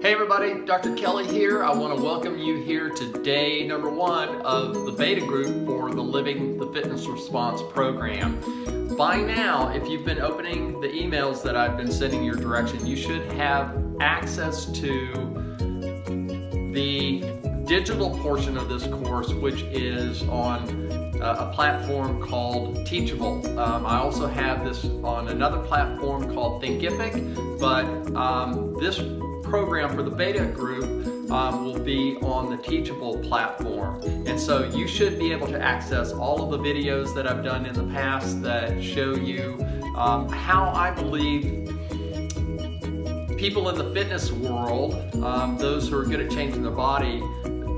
Hey everybody, Dr. Kelly here. I want to welcome you here to day number 1 of the beta group for the Living the Fitness Response program. By now, if you've been opening the emails that I've been sending your direction, you should have access to the digital portion of this course, which is on a platform called Teachable. I also have this on another platform called Thinkific, but this program for the beta group will be on the Teachable platform. And so you should be able to access all of the videos that I've done in the past that show you how I believe people in the fitness world, those who are good at changing their body,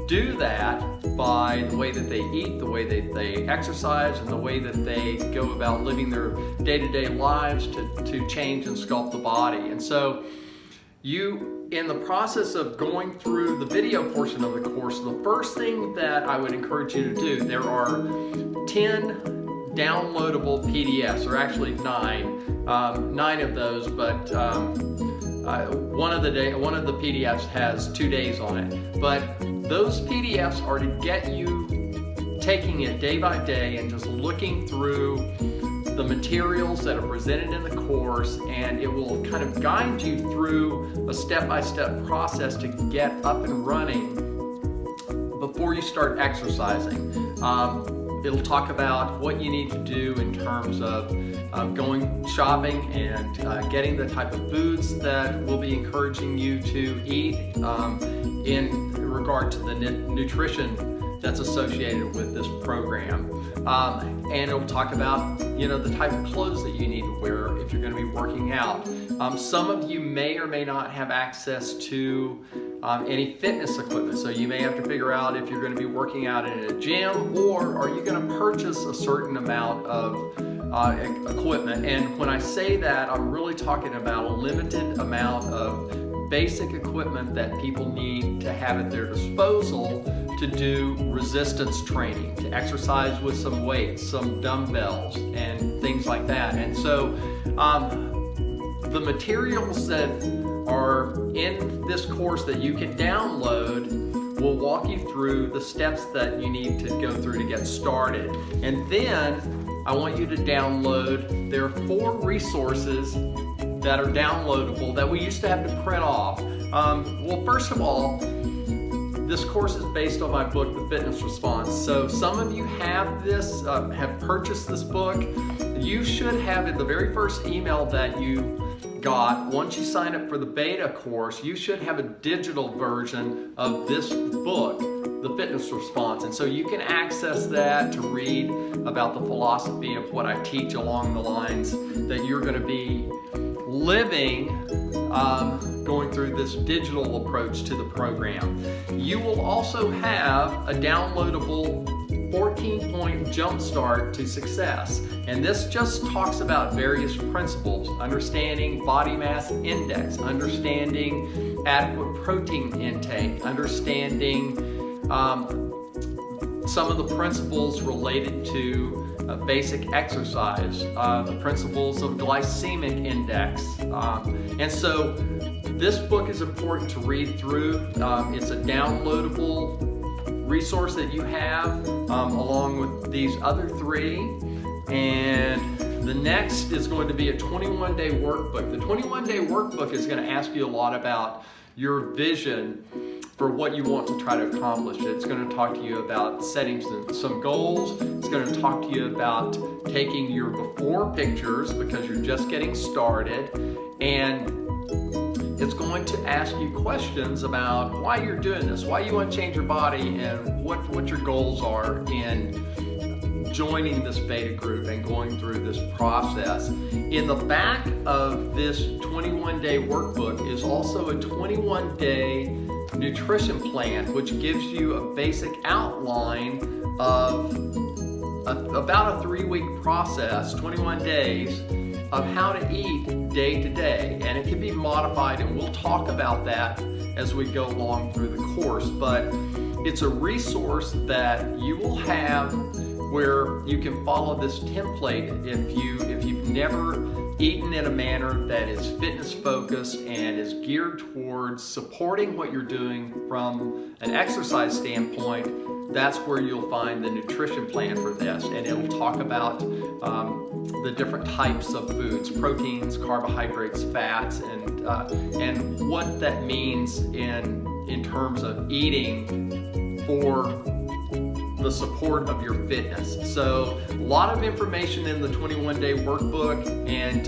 do that by the way that they eat, the way that they exercise, and the way that they go about living their day-to-day lives to change and sculpt the body. And so you, in the process of going through the video portion of the course, the first thing that I would encourage you to do, there are 10 downloadable PDFs, or actually 9 of those, but one of the PDFs has 2 days on it. But those PDFs are to get you taking it day by day and just looking through the materials that are presented in the course, and it will kind of guide you through a step-by-step process to get up and running before you start exercising. It'll talk about what you need to do in terms of going shopping and getting the type of foods that we'll be encouraging you to eat in regard to the nutrition that's associated with this program. And it'll talk about, the type of clothes that you need to wear if you're going to be working out. Some of you may or may not have access to any fitness equipment, so you may have to figure out if you're going to be working out in a gym, or are you going to purchase a certain amount of equipment. And when I say that, I'm really talking about a limited amount of basic equipment that people need to have at their disposal to do resistance training, to exercise with some weights, some dumbbells, and things like that. And so the materials that are in this course that you can download will walk you through the steps that you need to go through to get started. And then I want you to download, there are 4 resources that are downloadable that we used to have to print off. Well, first of all, this course is based on my book, The Fitness Response. So some of you have this, have purchased this book. You should have, in the very first email that you got, once you sign up for the beta course, you should have a digital version of this book, The Fitness Response. And so you can access that to read about the philosophy of what I teach along the lines that you're going to be living going through this digital approach to the program. You will also have a downloadable 14-point jumpstart to success. And this just talks about various principles: understanding body mass index, understanding adequate protein intake, understanding some of the principles related to basic exercise, the principles of glycemic index. And so this book is important to read through. It's a downloadable resource that you have along with these other 3. And the next is going to be a 21-day workbook. The 21-day workbook is going to ask you a lot about your vision for what you want to try to accomplish. It's going to talk to you about setting some goals. It's going to talk to you about taking your before pictures because you're just getting started, and it's going to ask you questions about why you're doing this, why you want to change your body, and what your goals are in joining this beta group and going through this process. In the back of this 21-day workbook is also a 21-day nutrition plan, which gives you a basic outline of about a 3-week process, 21 days, of how to eat day to day. And it can be modified, and we'll talk about that as we go along through the course. But it's a resource that you will have where you can follow this template if you've never eaten in a manner that is fitness focused and is geared towards supporting what you're doing from an exercise standpoint, that's where you'll find the nutrition plan for this. And it'll talk about the different types of foods, proteins, carbohydrates, fats, and what that means in terms of eating for the support of your fitness. So a lot of information in the 21-day workbook, and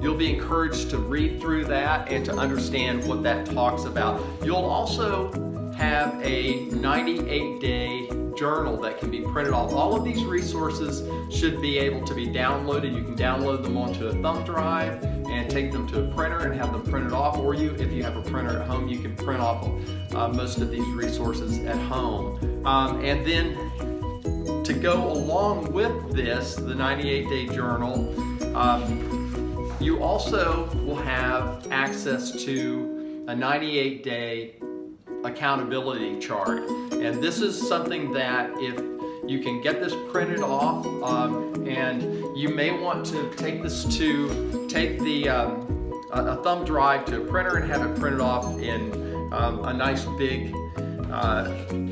you'll be encouraged to read through that and to understand what that talks about. You'll also have a 98-day journal that can be printed off. All of these resources should be able to be downloaded. You can download them onto a thumb drive and take them to a printer and have them printed off, or if you have a printer at home, you can print off most of these resources at home. And then to go along with this, the 98-day journal, you also will have access to a 98-day accountability chart. And this is something that if you can get this printed off, and you may want to take a thumb drive to a printer and have it printed off in a nice big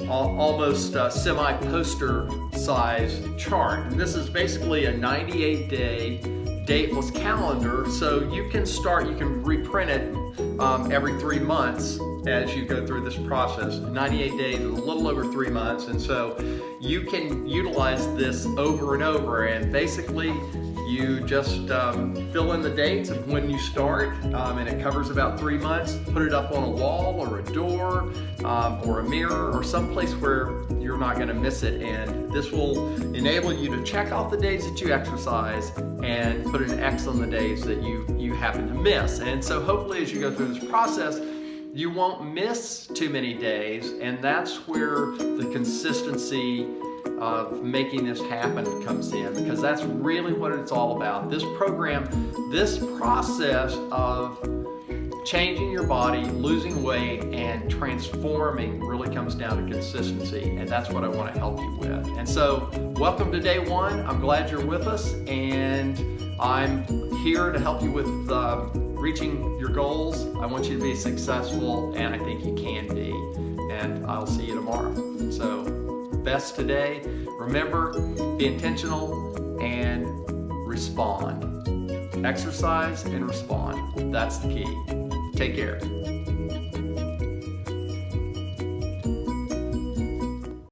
almost semi-poster size chart. And this is basically a 98-day dateless calendar, so you can reprint it every 3 months as you go through this process. 98 days is a little over 3 months, and so you can utilize this over and over, and basically you just fill in the dates of when you start, and it covers about 3 months. Put it up on a wall or a door or a mirror or someplace where you're not going to miss it, and this will enable you to check off the days that you exercise and put an X on the days that you happen to miss. And so hopefully as you go through this process, you won't miss too many days, and that's where the consistency of making this happen comes in, because that's really what it's all about. This program, this process of changing your body, losing weight, and transforming really comes down to consistency, and that's what I want to help you with. And so, welcome to day one. I'm glad you're with us, and I'm here to help you with reaching your goals. I want you to be successful, and I think you can be. And I'll see you tomorrow. So, best today. Remember, be intentional and respond. Exercise and respond. That's the key. Take care.